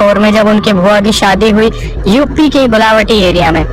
1994 में जब उनके बुआ की शादी हुई यूपी के गुलावटी एरिया में।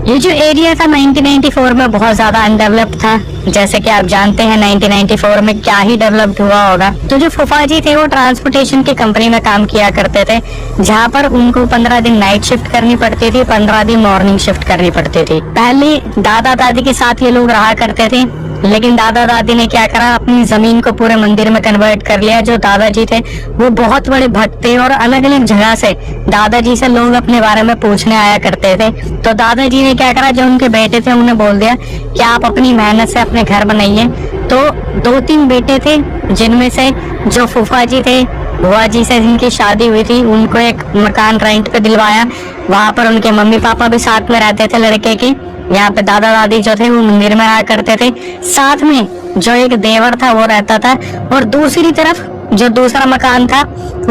ये जो एरिया था 1994 में बहुत ज्यादा अनडेवलप्ड था। जैसे कि आप जानते हैं 1994 में क्या ही डेवलप्ड हुआ होगा। तो जो फूफा जी थे वो ट्रांसपोर्टेशन की कंपनी में काम किया करते थे, जहाँ पर उनको 15 दिन नाइट शिफ्ट करनी पड़ती थी, 15 दिन मॉर्निंग शिफ्ट करनी पड़ती थी। पहले दादा दादी के साथ ये लोग रहा करते थे, लेकिन दादा दादी ने क्या करा, अपनी जमीन को पूरे मंदिर में कन्वर्ट कर लिया। जो दादाजी थे वो बहुत बड़े भक्त थे और अलग अलग जगह से दादाजी से लोग अपने बारे में पूछने आया करते थे। तो दादाजी ने क्या करा, जो उनके बेटे थे उन्हें बोल दिया कि आप अपनी मेहनत से अपने घर बनाइए। तो 2-3 बेटे थे, जिनमें से जो फूफा जी थे, बुआ जी से जिनकी शादी हुई थी, उनको एक मकान रेंट पे दिलवाया। वहां पर उनके मम्मी पापा भी साथ में रहते थे लड़के के। यहाँ पे दादा दादी जो थे वो मंदिर में रहा करते थे। साथ में जो एक देवर था वो रहता था, और दूसरी तरफ जो दूसरा मकान था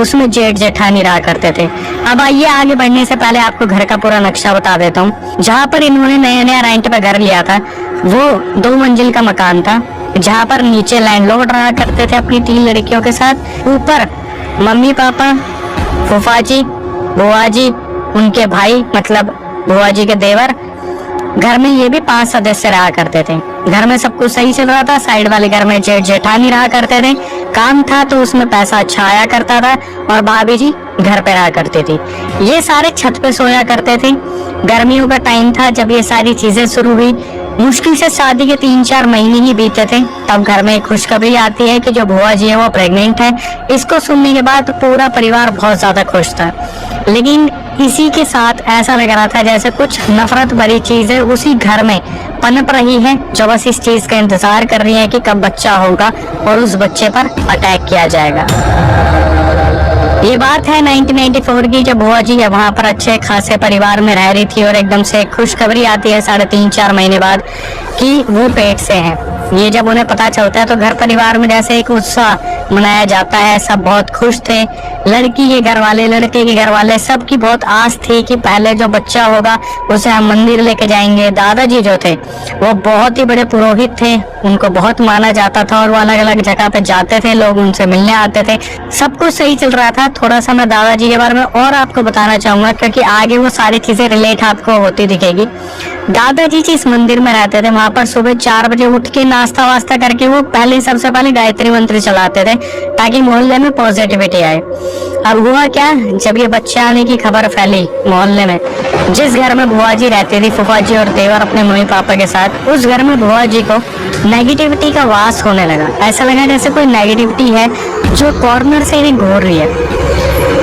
उसमें जेठ जेठानी रहा करते थे। अब आइए आगे बढ़ने से पहले आपको घर का पूरा नक्शा बता देता हूँ। जहाँ पर इन्होंने नया नया रेंट पे घर लिया था वो 2 मंजिल का मकान था, जहाँ पर नीचे लैंडलॉर्ड रहा करते थे अपनी 3 लड़कियों के साथ। ऊपर मम्मी पापा, फूफा जी, बुआ जी, उनके भाई मतलब बुआ जी के देवर। घर में ये भी 5 सदस्य रहा करते थे। घर में सब कुछ सही चल रहा था। साइड वाले घर में जेठ जेठानी रहा करते थे। काम था तो उसमें पैसा अच्छा आया करता था, और भाभी जी घर पे रहा करती थी। ये सारे छत पे सोया करते थे। गर्मियों का टाइम था जब ये सारी चीजें शुरू हुई। मुश्किल से शादी के 3-4 महीने ही बीते थे, तब घर में एक खुशखबरी आती है कि जो बुआ जी है वो प्रेग्नेंट है। इसको सुनने के बाद पूरा परिवार बहुत ज्यादा खुश था, लेकिन इसी के साथ ऐसा लग रहा था जैसे कुछ नफरत भरी चीजें उसी घर में पनप रही है, जो बस इस चीज का इंतजार कर रही है कि कब बच्चा होगा और उस बच्चे पर अटैक किया जाएगा। ये बात है 1994 की, जब बुआ जी वहाँ पर अच्छे खासे परिवार में रह रही थी और एकदम से खुशखबरी आती है 3.5-4 महीने बाद कि वो पेट से है। ये जब उन्हें पता चलता है तो घर परिवार में जैसे एक उत्साह मनाया जाता है। सब बहुत खुश थे, लड़की के घर वाले, लड़के के घर वाले, सबकी बहुत आस थी कि पहले जो बच्चा होगा उसे हम मंदिर लेके जाएंगे। दादाजी जो थे वो बहुत ही बड़े पुरोहित थे, उनको बहुत माना जाता था और वो अलग अलग जगह पे जाते थे, लोग उनसे मिलने आते थे। सब कुछ सही चल रहा था। थोड़ा सा मैं दादाजी के बारे में और आपको बताना चाहूंगा, क्योंकि आगे वो सारी चीजें रिलेट आपको होती दिखेगी। दादाजी जिस मंदिर में रहते थे वहां पर सुबह 4 बजे उठ के नाश्ता वास्ता करके वो सबसे पहले गायत्री मंत्र चलाते थे, ताकि मोहल्ले में पॉजिटिविटी आए। अब हुआ क्या, जब ये बच्चे आने की खबर फैली मोहल्ले में, जिस घर में बुआ जी रहती थी, फूफा जी और देवर अपने मम्मी पापा के साथ, उस घर में बुआ जी को नेगेटिविटी का वास होने लगा। ऐसा लगा जैसे कोई नेगेटिविटी है जो कॉर्नर से ही घूर रही है।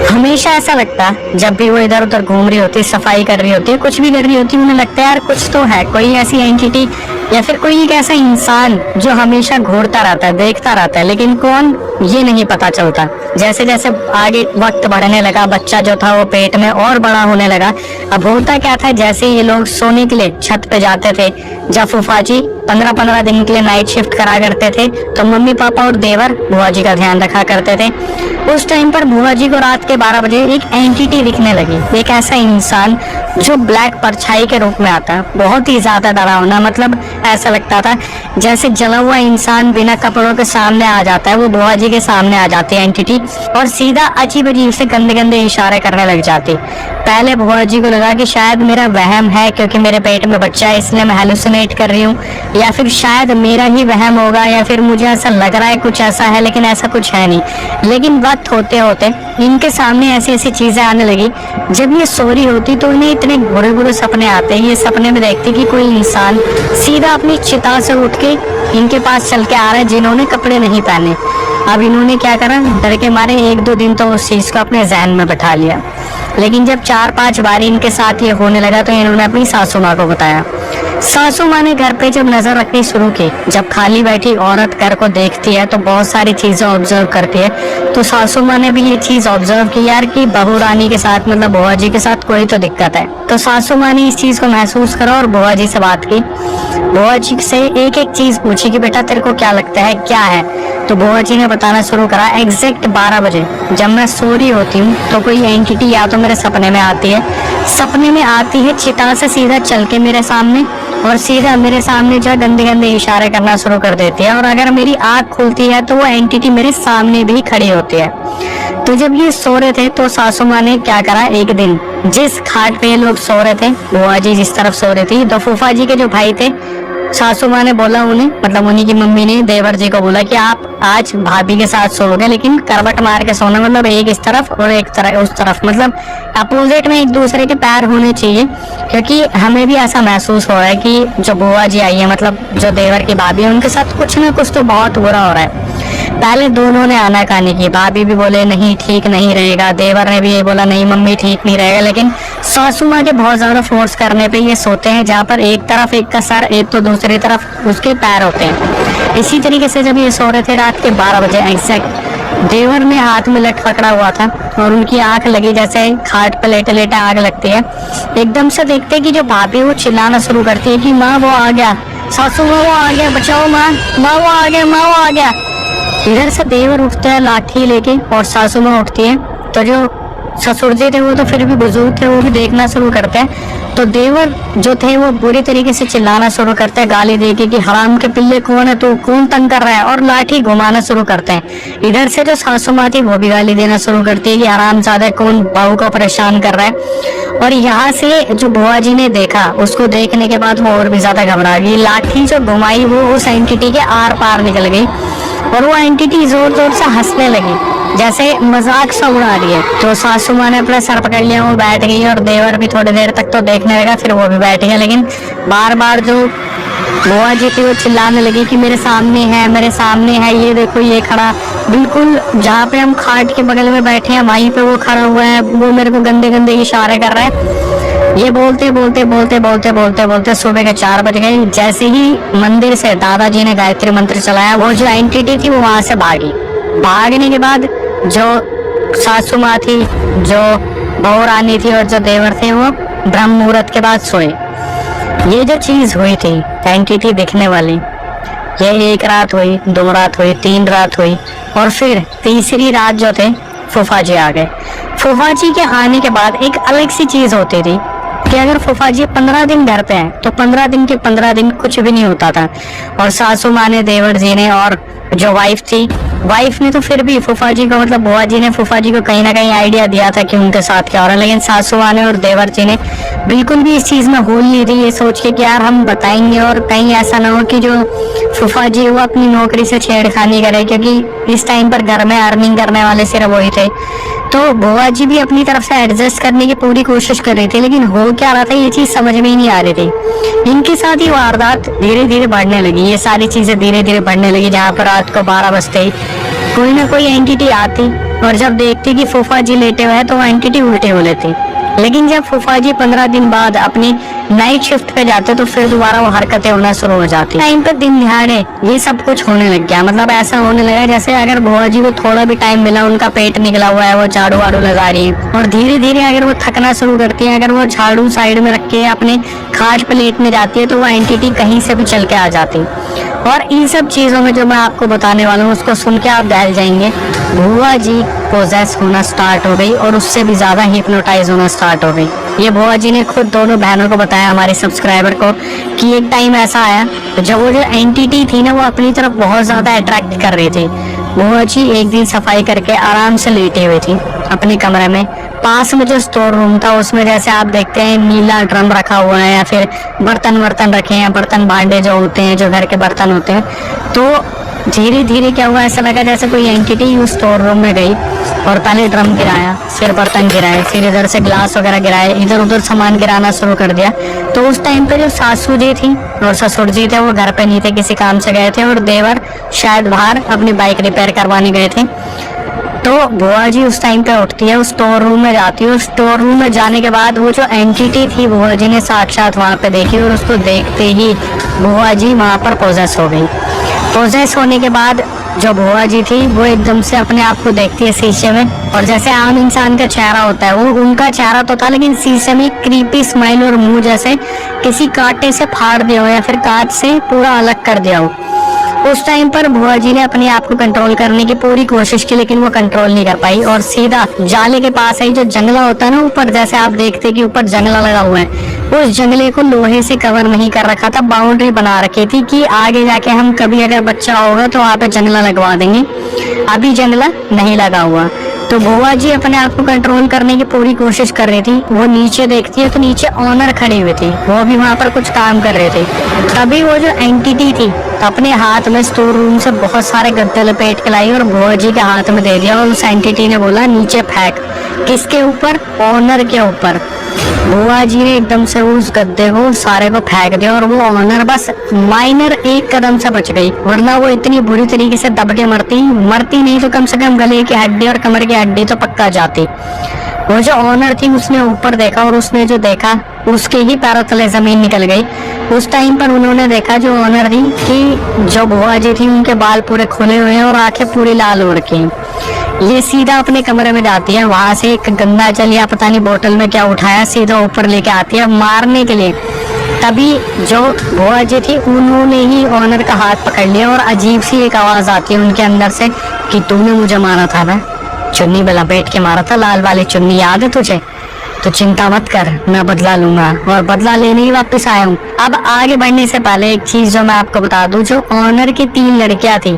हमेशा ऐसा लगता जब भी वो इधर उधर घूम रही होती, सफाई कर रही होती है, कुछ भी कर रही होती, उन्हें लगता है यार कुछ तो है, कोई ऐसी एंटिटी या फिर कोई एक ऐसा इंसान जो हमेशा घूरता रहता है, देखता रहता है, लेकिन कौन ये नहीं पता चलता। जैसे जैसे आगे वक्त बढ़ने लगा, बच्चा जो था वो पेट में और बड़ा होने लगा। अब होता क्या था, जैसे ये लोग सोने के लिए छत पे जाते थे, जब फूफा जी 15-15 दिन के लिए नाइट शिफ्ट करा करते थे, तो मम्मी पापा और देवर बुआ जी का ध्यान रखा करते थे। उस टाइम पर बुआ जी को रात के 12 बजे एक एंटिटी दिखने लगी, एक ऐसा इंसान जो ब्लैक परछाई के रूप में आता है, बहुत ही ज्यादा डरावना। मतलब ऐसा लगता था जैसे जला हुआ इंसान बिना कपड़ों के सामने आ जाता है, वो बुआ जी के सामने आ जाती है एंटिटी, और सीधा अजीब अजीब से गंदे गंदे इशारे करने लग जाती। पहले बुआ जी को लगा कि शायद मेरा वहम है, क्योंकि मेरे पेट में बच्चा है इसलिए मैं हेलुसिनेट कर रही हूँ, या फिर शायद मेरा ही वहम होगा, या फिर मुझे ऐसा लग रहा है कुछ ऐसा है, लेकिन ऐसा कुछ है नहीं। लेकिन वक्त होते होते इनके सामने ऐसी ऐसी चीजें आने लगी। जब ये सो रही होती तो इन्हें इतने बुरे बुरे सपने आते हैं। ये सपने में देखती कि कोई इंसान सीधा अपनी चिता से उठ के इनके पास चल के आ रहा है, जिन्होंने कपड़े नहीं पहने। अब इन्होंने क्या करा, डर के मारे 1-2 दिन तो उस चीज को अपने जहन में बैठा लिया। लेकिन जब 4-5 बार इनके साथ ये होने लगा तो इन्होंने अपनी सासू माँ को बताया। सासू माँ ने घर पे जब नजर रखनी शुरू की, जब खाली बैठी औरत घर को देखती है तो बहुत सारी चीजें ऑब्जर्व करती है, तो सासू माँ ने भी ये चीज ऑब्जर्व की यार कि बहू रानी के साथ मतलब बुआ जी के साथ कोई तो दिक्कत है। तो सासू माँ ने इस चीज को महसूस करा और बुआ जी से बात की। बुआ जी से एक एक चीज पूछी कि बेटा तेरे को क्या लगता है, क्या है। तो बुआ जी ने बताना शुरू करा, एग्जैक्ट 12 बजे जब मैं सो रही होती हूँ तो कोई एंटिटी या तो मेरे सपने में आती है, सपने में आती है चिता से सीधा चल के मेरे सामने, और सीधा मेरे सामने जो गंदे गंदे इशारे करना शुरू कर देती है। और अगर मेरी आंख खुलती है तो वो एंटिटी मेरे सामने भी खड़ी होती है। तो जब ये सो रहे थे तो सासू माँ ने क्या करा, एक दिन जिस खाट पे ये लोग सो रहे थे, बुआ जी जिस तरफ सो रही थी, तो फूफा जी के जो भाई थे, सासू माँ ने बोला उन्हें, मतलब उन्हीं की मम्मी ने देवर जी को बोला कि आप आज भाभी के साथ सोओगे, लेकिन करवट मार के सोना, मतलब एक इस तरफ और एक तरफ उस तरफ, मतलब अपोजिट में एक दूसरे के पैर होने चाहिए। क्योंकि हमें भी ऐसा महसूस हो रहा है कि जो बुआ जी आई है, मतलब जो देवर की भाभी है, उनके साथ कुछ ना कुछ तो बहुत बुरा हो रहा है। पहले दोनों ने आनाकानी की, भाभी भी बोले नहीं ठीक नहीं रहेगा, देवर ने भी ये बोला नहीं मम्मी ठीक नहीं रहेगा, लेकिन सासू माँ के बहुत ज्यादा फोर्स करने पे ये सोते हैं, जहाँ पर एक तरफ एक का सर, एक तो दूसरी तरफ उसके पैर होते हैं। इसी तरीके से जब ये सो रहे थे रात के 12 बजे एग्जैक्ट, देवर ने हाथ में लठ पकड़ा हुआ था और उनकी आंख लगी जैसे खाट पे लेटे लेटे आग लगती है। एकदम से देखते कि जो भाभी वो चिल्लाना शुरू करती है कि माँ वो आ गया, सासू माँ वो आ गया, बचाओ माँ, माँ वो आ गया, माँ वो आ गया। इधर से देवर उठते हैं लाठी लेके और सासू माँ उठती है। तो जो ससुर जी थे वो तो फिर भी बुजुर्ग थे, वो भी देखना शुरू करते हैं। तो देवर जो थे वो बुरी तरीके से चिल्लाना शुरू करते हैं, गाली देके कि हराम के पिल्ले कौन है तू, कौन तंग कर रहा है, और लाठी घुमाना शुरू करते हैं। इधर से जो सासू माँ थी वो भी गाली देना शुरू करती है कि हराम ज्यादा कौन बहू को परेशान कर रहा है। और यहाँ से जो बुआ जी ने देखा, उसको देखने के बाद वो और भी ज्यादा घबरा गई। लाठी जो घुमाई वो उस एंटिटी के आर पार निकल गई और वो एंटिटी जोर जोर से हंसने लगी, जैसे मजाक सा उड़ा रही है। तो सासू माँ ने अपना सर पकड़ लिया, वो बैठ गई और देवर भी थोड़ी देर तक तो देखने लगा, फिर वो भी बैठ गया। लेकिन बार बार जो बुआ जी थी वो चिल्लाने लगी कि मेरे सामने है, मेरे सामने है, ये देखो ये खड़ा, बिल्कुल जहाँ पे हम खाट के बगल में बैठे हैं वहीं पे वो खड़ा हुआ है, वो मेरे को गंदे गंदे इशारे कर रहा है। ये बोलते बोलते बोलते बोलते बोलते बोलते सुबह के 4 बज गए। जैसे ही मंदिर से दादाजी ने गायत्री मंत्र चलाया, वो जो एंटिटी थी वो वहां से भागी। भागने के बाद जो सासू माँ थी, जो बहू रानी थी और जो देवर थे वो ब्रह्म मुहूर्त के बाद सोए। ये जो चीज हुई थी एंटिटी दिखने वाली, ये 1 रात हुई, 2 रात हुई, 3 रात हुई, और फिर तीसरी रात जो थे फूफा जी आ गए। फूफा जी के आने के बाद एक अलग सी चीज होती थी कि अगर फूफा जी 15 दिन घर पे हैं तो 15 दिन के 15 दिन कुछ भी नहीं होता था। और सासू माँ ने, देवर जी ने और जो वाइफ थी, वाइफ ने तो फिर भी फूफा जी को, मतलब बुआ जी ने फूफा जी को कहीं ना कहीं आइडिया दिया था कि उनके साथ क्या हो रहा है, लेकिन सासू माँ ने और देवर जी ने बिल्कुल भी इस चीज में होल नहीं थी, ये सोच के कि यार हम बताएंगे और कहीं ऐसा ना हो कि जो फूफा जी वो अपनी नौकरी से छेड़खानी करे, क्योंकि इस टाइम पर घर में अर्निंग करने वाले सिर्फ वही थे। तो बुआ जी भी अपनी तरफ से एडजस्ट करने की पूरी कोशिश कर रही थी, लेकिन हो क्या रहा था ये चीज समझ में ही नहीं आ रही थी। इनके साथ ही वारदात धीरे धीरे बढ़ने लगी, ये सारी चीजें धीरे धीरे बढ़ने लगी, जहाँ पर रात को 12 बजते ही कोई ना कोई एंटिटी आती और जब देखती कि फूफा जी लेटे हुए हैं तो वो एंटिटी उल्टे हो लेती। लेकिन जब फूफा जी 15 दिन बाद अपनी नाइट शिफ्ट पे जाते तो फिर दोबारा वो हरकतें होना शुरू हो जाती। टाइम पर दिन दिहाड़े ये सब कुछ होने लग गया, मतलब ऐसा होने लगा जैसे अगर बुआ जी को थोड़ा भी टाइम मिला, उनका पेट निकला हुआ है, वो झाड़ू वाड़ू लगा रही है, और धीरे धीरे अगर वो थकना शुरू करती है, अगर वो झाड़ू साइड में रख के अपने खाट पे लेटने जाती है तो वो एंटिटी कहीं से भी चल के आ जाती। और इन सब चीजों में जो मैं आपको बताने वाला हूँ उसको सुन के आप दहल जाएंगे। बुआ जी पोजेस होना स्टार्ट हो गई और उससे भी ज्यादा हिप्नोटाइज होना स्टार्ट हो गई। ये बुआ जी ने खुद दोनों बहनों को बताया, हमारे सब्सक्राइबर को, कि एक टाइम ऐसा आया जब वो जो एंटिटी थी ना वो अपनी तरफ बहुत ज्यादा अट्रैक्ट कर रही थी। बुआ जी एक दिन सफाई करके आराम से लेटे हुए थी अपने कमरे में, पास में जो स्टोर रूम था उसमें जैसे आप देखते हैं नीला ड्रम रखा हुआ है या फिर बर्तन रखे हैं, बर्तन भांडे जो होते हैं, जो घर के बर्तन होते हैं। तो धीरे धीरे क्या हुआ, ऐसा लगा जैसे कोई एंटिटी उस स्टोर रूम में गई और पहले ड्रम गिराया, फिर बर्तन गिराए, फिर इधर से ग्लास वगैरह गिराए, इधर उधर सामान गिराना शुरू कर दिया। तो उस टाइम पे जो सासू जी थी और ससुर जी थे वो घर पे नहीं थे, किसी काम से गए थे, और देवर शायद बाहर अपनी बाइक रिपेयर करवाने गए थे। तो बुआ जी उस टाइम पे उठती है, उस स्टोर रूम में जाती है। उस स्टोर रूम में जाने के बाद वो जो एंटिटी थी बुआ जी ने साक्षात वहां पे देखी और उसको देखते ही बुआ जी वहां पर पोजेस हो गई। पोजेस होने के बाद जो बुआ जी थी वो एकदम से अपने आप को देखती है शीशे में, और जैसे आम इंसान का चेहरा होता है वो उनका चेहरा तो था, लेकिन शीशे में क्रीपी स्माइल और मुंह जैसे किसी कांटे से फाड़ दिया हो या फिर कांच से पूरा अलग कर दिया हो। उस टाइम पर बुआ जी ने अपने आप को कंट्रोल करने की पूरी कोशिश की, लेकिन वो कंट्रोल नहीं कर पाई और सीधा जाले के पास आई, जो जंगला होता है ना ऊपर, जैसे आप देखते कि ऊपर जंगला लगा हुआ है, उस जंगले को लोहे से कवर नहीं कर रखा था, बाउंड्री बना रखी थी कि आगे जाके हम कभी अगर बच्चा होगा तो वहाँ पे जंगला लगवा देंगे, अभी जंगला नहीं लगा हुआ। तो बुआ जी अपने आप को कंट्रोल करने की पूरी कोशिश कर रही थी। वो नीचे देखती है तो नीचे ऑनर खड़ी हुई थी, वो भी वहाँ पर कुछ काम कर रहे थे। तभी वो जो एंटिटी थी अपने हाथ में स्टोर रूम से बहुत सारे गद्दे लपेट के लाई और बुआ जी के हाथ में दे दिया और उस एंटिटी ने बोला नीचे फेंक। किसके ऊपर? ऑनर के ऊपर। बुआ जी ने एकदम से उस गद्दे को सारे को फेंक दिया और वो ऑनर बस माइनर एक कदम से बच गई, वरना वो इतनी बुरी तरीके से दब के मरती नहीं तो कम से कम गले की हड्डी और कमर की हड्डी तो पक्का जाती। वो जो ऑनर थी उसने ऊपर देखा और उसने जो देखा उसके ही पैरों तले जमीन निकल गई। उस टाइम पर उन्होंने देखा जो ऑनर थी कि जो बुआ जी थी उनके बाल पूरे खुले हुए हैं और आंखें पूरी लाल हो रखी हैं। ये सीधा अपने कमरे में जाती है, वहां से एक गंदा जल या पता नहीं बोतल में क्या उठाया सीधा ऊपर लेके आती है मारने के लिए। तभी जो बुआ जी थी उन्होंने ही ऑनर का हाथ पकड़ लिया और अजीब सी एक आवाज आती है उनके अंदर से कि तूने मुझे मारा था ना, चुन्नी में लपेट के मारा था, लाल वाली चुन्नी याद है तुझे? तो चिंता मत कर, मैं बदला लूंगा और बदला लेने ही वापस आया हूँ। अब आगे बढ़ने से पहले एक चीज जो मैं आपको बता दूं, जो ऑनर की 3 लड़कियां थी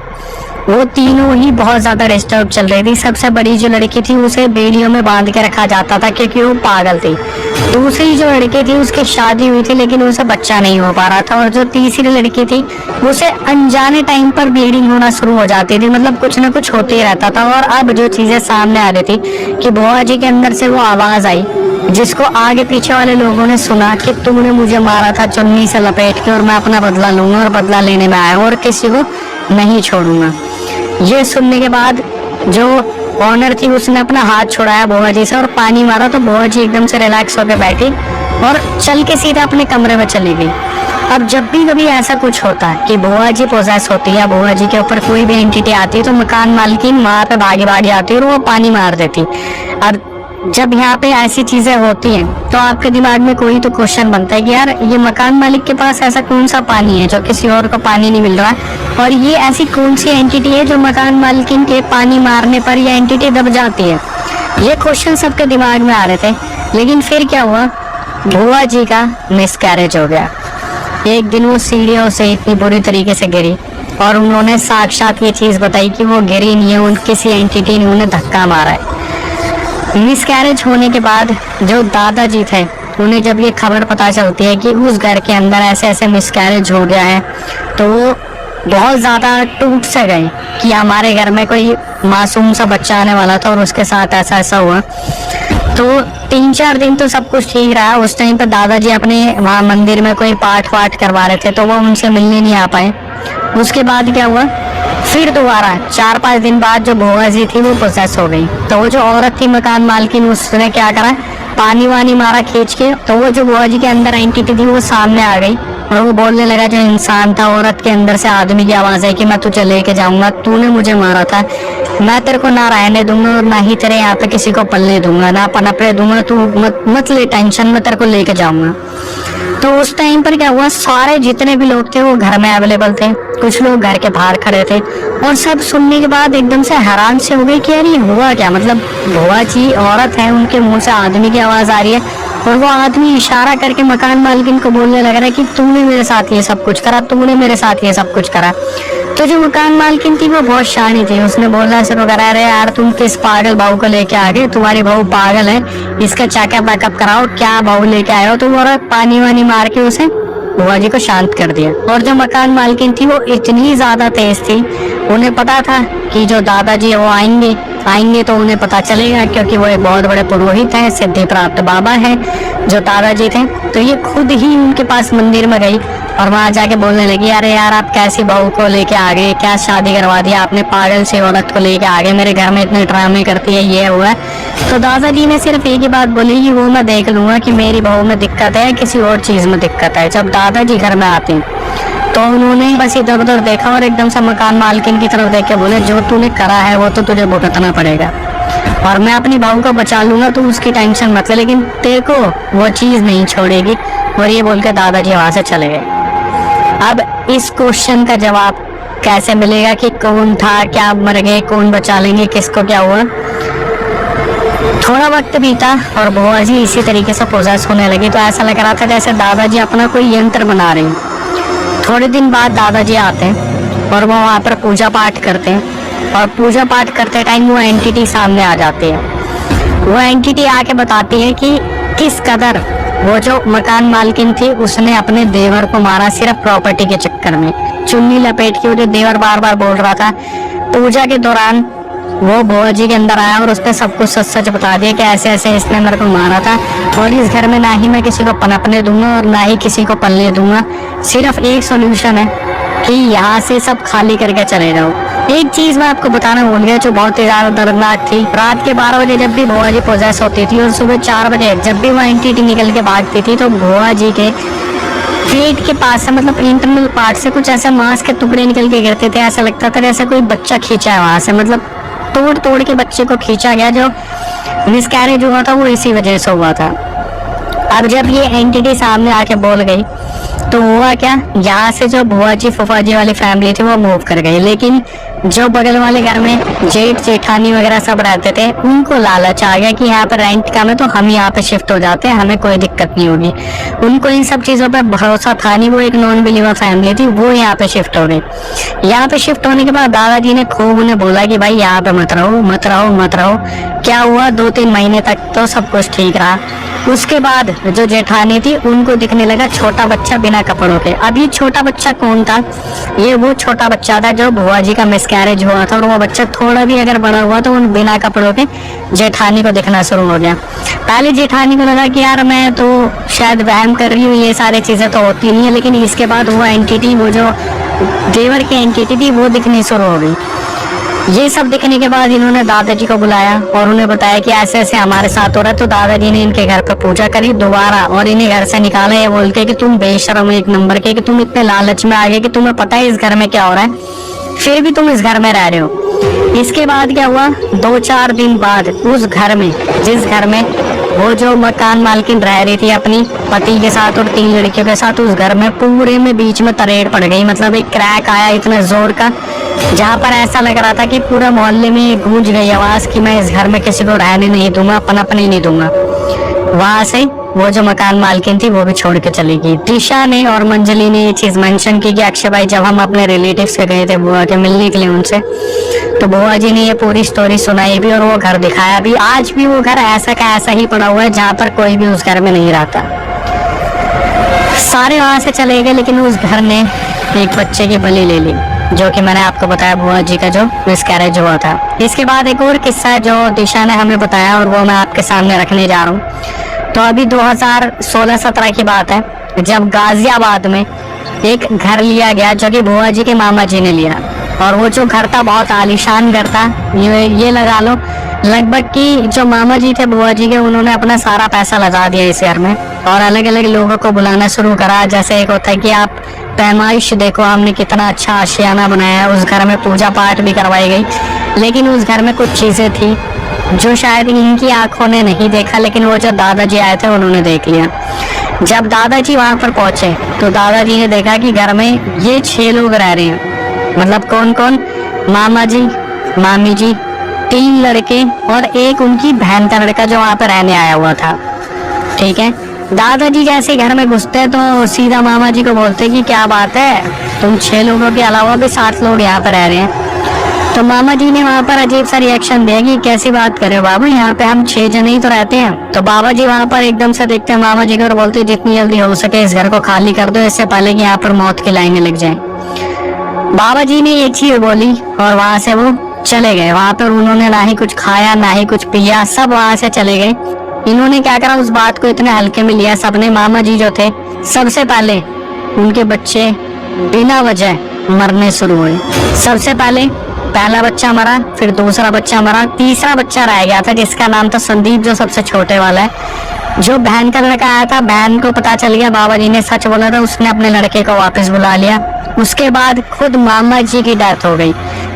वो तीनों ही बहुत ज्यादा डिस्टर्ब चल रही थी। सबसे बड़ी जो लड़की थी उसे बेड़ियों में बांध के रखा जाता था क्योंकि वो पागल थी। दूसरी जो लड़की थी उसकी शादी हुई थी लेकिन उसे बच्चा नहीं हो पा रहा था, और जो तीसरी लड़की थी उसे अनजाने टाइम पर ब्लीडिंग होना शुरू हो जाती थी, मतलब कुछ ना कुछ होते ही रहता था। और अब जो चीजें सामने आ रही थी कि बुआ जी के अंदर से वो आवाज आई जिसको आगे पीछे वाले लोगों ने सुना कि तुमने मुझे मारा था चुन्नी से लपेट के और मैं अपना बदला लूंगा और बदला लेने में आया और किसी को नहीं छोड़ूंगा। ये सुनने के बाद जो ऑनर थी उसने अपना हाथ छुड़ाया बुआ जी से और पानी मारा, तो बुआ जी एकदम से रिलैक्स होकर बैठी और चल के सीधा अपने कमरे में चली गई। अब जब भी कभी ऐसा कुछ होता है कि बुआ जी पोजेस होती है या बुआ जी के ऊपर कोई भी एंटिटी आती है तो मकान मालकिन वहां पे भागी आती है और वो पानी मार देती। अब जब यहाँ पे ऐसी चीजें होती हैं तो आपके दिमाग में कोई तो क्वेश्चन बनता है कि यार ये मकान मालिक के पास ऐसा कौन सा पानी है जो किसी और को पानी नहीं मिल रहा है, और ये ऐसी कौन सी एंटिटी है जो मकान मालिकिन के पानी मारने पर ये एंटिटी दब जाती है। ये क्वेश्चन सबके दिमाग में आ रहे थे। लेकिन फिर क्या हुआ, बुआ जी का मिसकैरेज हो गया। एक दिन वो सीढ़ियों से इतनी बुरी तरीके से गिरी और उन्होंने साक्षात ये चीज बताई कि वो गिरी नहीं है, उन किसी एंटिटी ने उन्हें धक्का मारा है। मिसकैरेज होने के बाद जो दादाजी थे उन्हें जब ये खबर पता चलती है कि उस घर के अंदर ऐसे ऐसे मिसकैरेज हो गया है तो वो बहुत ज़्यादा टूट से गए कि हमारे घर में कोई मासूम सा बच्चा आने वाला था और उसके साथ ऐसा ऐसा हुआ। तो 3-4 दिन तो सब कुछ ठीक रहा। उस टाइम पर दादाजी अपने वहाँ मंदिर में कोई पाठ वाठ करवा रहे थे तो वो उनसे मिलने नहीं आ पाए। उसके बाद क्या हुआ, फिर दोबारा 4-5 दिन बाद जो बुआ जी थी वो पोसेस हो गई। तो वो जो औरत थी मकान मालकिन उसने क्या करा, पानी वानी मारा खींच के, तो वो जो बुआ जी के अंदर एंटिटी थी वो सामने आ गई और वो बोलने लगा जो इंसान था, औरत के अंदर से आदमी की आवाज है कि मैं तुझे लेके जाऊंगा, तूने मुझे मारा था, मैं तेरे को ना रहने दूंगा और ना ही तेरे यहाँ पे किसी को पलने दूंगा, ना पनपने दूंगा, तू मत ले टेंशन, मैं तेरे को लेके जाऊंगा। तो उस टाइम पर क्या हुआ, सारे जितने भी लोग थे वो घर में अवेलेबल थे, कुछ लोग घर के बाहर खड़े थे और सब सुनने के बाद एकदम से हैरान से हो गए कि यार ये हुआ क्या। मतलब बुआ जी औरत है, उनके मुंह से आदमी की आवाज आ रही है और वो आदमी इशारा करके मकान मालकिन को बोलने लग रहा है कि तुमने मेरे साथ ये सब कुछ करा, तुमने मेरे साथ ये सब कुछ करा। तो जो मकान मालकिन थी वो बहुत शानी थी, उसने बोलना शुरू करा, अरे यार तुम किस पागल बहू को लेके आ गए, तुम्हारी बहू पागल है, इसका चेकअप बैकअप कराओ, क्या बहू लेके आए हो तुम। और पानी वानी मार के उसे बुआ जी को शांत कर दिया। और जो मकान मालकिन थी वो इतनी ज्यादा तेज थी, उन्हें पता था कि जो दादाजी वो आएंगे तो उन्हें पता चलेगा, क्योंकि वो एक बहुत बड़े पुरोहित हैं, सिद्धि प्राप्त बाबा हैं जो दादाजी थे। तो ये खुद ही उनके पास मंदिर में गई और वहां जाके बोलने लगी, अरे यार आप कैसी बहू को लेके आ गए, क्या शादी करवा दिया आपने, पागल सी औरत को लेके आ गए, मेरे घर में इतने ड्रामे करती है, ये हुआ। तो दादाजी ने सिर्फ एक ही बात बोली कि वो मैं देख लूंगा कि मेरी बहू में दिक्कत है, किसी और चीज में दिक्कत है। जब दादाजी घर में आते हैं तो उन्होंने बस इधर उधर देखा और एकदम से मकान मालकिन की तरफ देख के बोले, जो तूने करा है वो तो तुझे भुगतना पड़ेगा और मैं अपनी बहू को बचा लूंगा, तू उसकी टेंशन मत ले, लेकिन तेरे को वो चीज नहीं छोड़ेगी। और ये बोल के दादाजी वहां से चले गए। अब इस क्वेश्चन का जवाब कैसे मिलेगा कि कौन था, क्या मर गए, कौन बचा लेंगे, किसको क्या हुआ। थोड़ा वक्त बीता और बुआ जी इसी तरीके से पोजेस होने लगी, तो ऐसा लग रहा था जैसे दादाजी अपना कोई यंत्र बना रहे हैं। थोड़े दिन बाद दादाजी आते हैं और वो वहाँ पर पूजा पाठ करते हैं और पूजा पाठ करते टाइम वो एंटिटी सामने आ जाती है। वो एंटिटी आके बताती है कि किस कदर वो जो मकान मालकिन थी उसने अपने देवर को मारा सिर्फ प्रॉपर्टी के चक्कर में। चुन्नी लपेट के वो जो देवर बार बार बोल रहा था, पूजा के दौरान वो बुआ जी के अंदर आया और उसने सब कुछ सच सच बता दिया कि ऐसे ऐसे इसने मेरे को मारा था, और इस घर में ना ही मैं किसी को पनपने दूंगा और ना ही किसी को पलने दूंगा। सिर्फ एक सोल्यूशन है कि यहाँ से सब खाली करके चले जाओ। एक चीज मैं आपको बताना भूल गया जो बहुत ही ज्यादा दर्दनाक थी। रात के 12 बजे जब भी बुआ जी पोजेस होती थी और सुबह 4 बजे जब भी वो एंटिटी निकल के भागती थी, तो बुआ जी के पेट के पास से, मतलब इंटरनल पार्ट से कुछ ऐसे मांस के टुकड़े निकल के गिरते थे। ऐसा लगता था जैसे कोई बच्चा खींचा है वहां से, मतलब तोड़ तोड़ के बच्चे को खींचा गया। जो मिसकैरेज हुआ था वो इसी वजह से हुआ था। अब जब ये एंटिटी सामने आके बोल गई तो हुआ क्या, यहाँ से जो बुआ जी फूफा जी वाली फैमिली थी वो मूव कर गई, लेकिन जो बगल वाले घर में जेठ जेठानी वगैरह सब रहते थे उनको लालच आ गया कि यहाँ पर रेंट कम है तो हम यहाँ पे शिफ्ट हो जाते हैं, हमें कोई दिक्कत नहीं होगी। उनको इन सब चीजों पे भरोसा था नहीं, वो एक नॉन बिलीवर फैमिली थी, वो यहाँ पे शिफ्ट हो गई। यहाँ पे शिफ्ट होने के बाद दादाजी ने खूब उन्हें बोला कि भाई यहाँ पे मत रहो मत रहो मत रहो। क्या हुआ, 2-3 महीने तक तो सब कुछ ठीक रहा। उसके बाद जो जेठानी थी उनको दिखने लगा छोटा बच्चा बिना कपड़ों के। अब ये छोटा बच्चा कौन था, ये वो छोटा बच्चा था जो बुआ जी का मिसकैरेज हुआ था, और वो बच्चा थोड़ा भी अगर बड़ा हुआ तो उन बिना कपड़ों के जेठानी को दिखना शुरू हो गया। पहले जेठानी को लगा कि यार मैं तो शायद वहम कर रही हूँ, ये सारी चीजें तो होती नहीं है, लेकिन इसके बाद वो एंटिटी, वो जो देवर की एंटिटी थी वो दिखनी शुरू हो गई। ये सब देखने के बाद इन्होंने दादाजी को बुलाया और उन्हें बताया कि ऐसे ऐसे हमारे साथ हो रहा है। तो दादाजी ने इनके घर पर पूजा करी दोबारा और इन्हें घर से निकाला, ये बोलते कि तुम बेशर्म एक नंबर के, कि तुम इतने लालच में आ गए कि तुम्हें पता है इस घर में क्या हो रहा है, फिर भी तुम इस घर में रह रहे हो। इसके बाद क्या हुआ, 2-4 दिन बाद उस घर में, जिस घर में वो जो मकान मालकिन रह रही थी अपनी पति के साथ और 3 लड़कियों के साथ, उस घर में पूरे में बीच में तरेड़ पड़ गई। मतलब एक क्रैक आया इतने जोर का, जहाँ पर ऐसा लग रहा था कि पूरा मोहल्ले में गूंज गई आवाज कि मैं इस घर में किसी को रहने नहीं दूंगा, पनपने नहीं दूंगा। वहां से वो जो मकान मालकिन थी वो भी छोड़ के चली गई। दिशा ने और मंजली ने ये चीज मेंशन की कि अक्षय भाई जब हम अपने रिलेटिव्स के गए थे बुआ के मिलने के लिए उनसे, तो बुआ जी ने ये पूरी स्टोरी सुनाई भी और वो घर दिखाया भी। आज भी वो घर ऐसा का ऐसा ही पड़ा हुआ है, जहाँ पर कोई भी उस घर में नहीं रहता। सारे वहां से चले गए, लेकिन उस घर ने एक बच्चे की बलि ले ली, जो कि मैंने आपको बताया बुआ जी का जो मिसकैरेज हुआ था। इसके बाद एक और किस्सा है जो दिशा ने हमें बताया और वो मैं आपके सामने रखने जा रहा हूँ। तो अभी 2016-17 की बात है, जब गाजियाबाद में एक घर लिया गया जो कि बुआ जी के मामा जी ने लिया, और वो जो घर था बहुत आलीशान घर था। ये लगा लो लगभग कि जो मामा जी थे बुआ जी के, उन्होंने अपना सारा पैसा लगा दिया इस घर में और अलग अलग लोगों को बुलाना शुरू करा। जैसे एक होता है कि आप पैमाइश देखो, हमने कितना अच्छा आशियाना बनाया है। उस घर में पूजा पाठ भी करवाई गई, लेकिन उस घर में कुछ चीजें थी जो शायद इनकी आंखों ने नहीं देखा, लेकिन वो जो दादाजी आए थे उन्होंने देख लिया। जब दादाजी वहां पर पहुंचे तो दादाजी ने देखा कि घर में ये 6 लोग रह रहे हैं। मतलब कौन कौन, मामा जी, मामी जी, 3 लड़के और एक उनकी बहन का लड़का जो वहां पर रहने आया हुआ था। ठीक है, दादाजी जैसे घर में घुसते तो सीधा मामा जी को बोलते कि क्या बात है, तुम 6 लोगों के अलावा भी 7 लोग यहाँ पर रह रहे हैं। तो मामा जी ने वहाँ पर अजीब सा रिएक्शन दिया कि कैसी बात कर रहे हो बाबू, यहाँ पे हम 6 जने ही तो रहते हैं। तो बाबा जी वहाँ पर एकदम से देखते हैं मामा जी को और बोलते जितनी जल्दी हो सके इस घर को खाली कर दो, इससे पहले कि यहाँ पर मौत की लाइनें लग जाएं। बाबा जी ने ये चीज बोली और वहां से वो चले गए। वहां पर उन्होंने ना ही कुछ खाया ना ही कुछ पिया, सब वहां से चले गए। इन्होंने क्या करा, उस बात को इतने हल्के में लिया सबने। मामा जी जो थे, सबसे पहले उनके बच्चे बिना वजह मरने शुरू हुए। सबसे पहले पहला बच्चा मरा, फिर दूसरा बच्चा मरा, तीसरा बच्चा रह गया था जिसका नाम था संदीप, जो सबसे छोटे वाला है। जो बहन का लड़का आया था, बहन को पता चल गया बाबा जी ने सच बोला था, उसने अपने लड़के को वापस बुला लिया। उसके बाद खुद मामा जी की डेथ हो गई।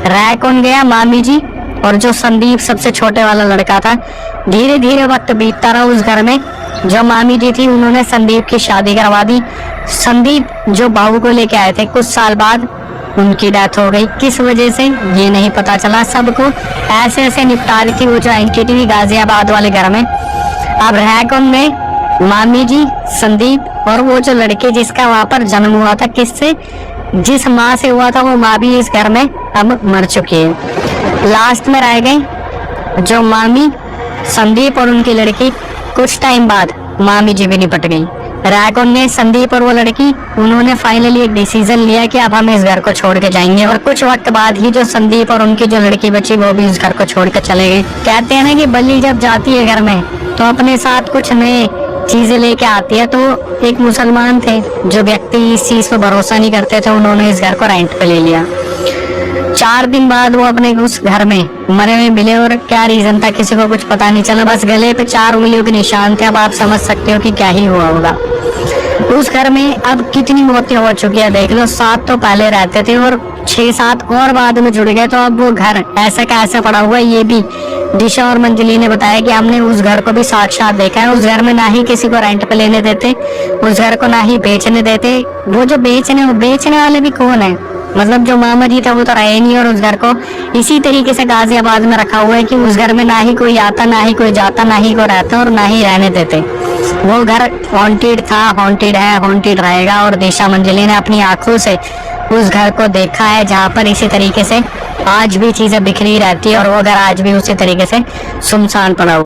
रह कौन गया, मामी जी और जो संदीप सबसे छोटे वाला लड़का था। धीरे धीरे वक्त बीतता रहा उस घर में। जो मामी जी थी उन्होंने संदीप की शादी करवा दी। संदीप जो बहू को लेके आए थे, कुछ साल बाद उनकी डेथ हो गई। किस वजह से ये नहीं पता चला। सबको ऐसे ऐसे निपटा रही थी वो जो एंटिटी थी गाजियाबाद वाले घर में। अब रह कौन में, मामी जी, संदीप और वो जो लड़के जिसका वहां पर जन्म हुआ था, किससे, जिस माँ से हुआ था वो माँ भी इस घर में अब मर चुकी है। लास्ट में रह गई जो मामी संदीप और उनकी लड़की। कुछ टाइम बाद मामी जी भी निपट गई। रायकोन ने संदीप और वो लड़की उन्होंने फाइनली एक डिसीजन लिया कि अब हम इस घर को छोड़ के जाएंगे। और कुछ वक्त बाद ही जो संदीप और उनकी जो लड़की बची वो भी इस घर को छोड़ के चले गए। कहते हैं ना कि बल्ली जब जाती है घर में तो अपने साथ कुछ नए चीजें लेके आती है। तो एक मुसलमान थे जो व्यक्ति इस चीज पर भरोसा नहीं करते थे, उन्होंने इस घर को रेंट पे ले लिया। 4 दिन बाद वो अपने उस घर में मरे हुए मिले और क्या रीजन था किसी को कुछ पता नहीं चला। बस गले पे 4 उंगलियों के निशान थे। अब आप समझ सकते हो कि क्या ही हुआ होगा। उस घर में अब कितनी मौतें हो चुकी है देख लो। 7 तो पहले रहते थे और 6-7 और बाद में जुड़ गए। तो अब वो घर ऐसा का ऐसा पड़ा हुआ है। ये भी दिशा और मंजली ने बताया कि हमने उस घर को भी साक्षात देखा है। उस घर में ना ही किसी को रेंट पे लेने देते, उस घर को ना ही बेचने देते। वो जो बेचने वाले भी कौन है, मतलब जो मामा जी था वो तो रहे नहीं। और उस घर को इसी तरीके से गाजियाबाद में रखा हुआ है कि उस घर में ना ही कोई आता, ना ही कोई जाता, ना ही कोई रहता और ना ही रहने देते। वो घर हॉन्टेड था, हॉन्टेड है, हॉन्टेड रहेगा। और दिशा मंजली ने अपनी आंखों से उस घर को देखा है जहाँ पर इसी तरीके से आज भी चीजें बिखरी रहती है और वो घर आज भी उसी तरीके से सुनसान पड़ा हुआ।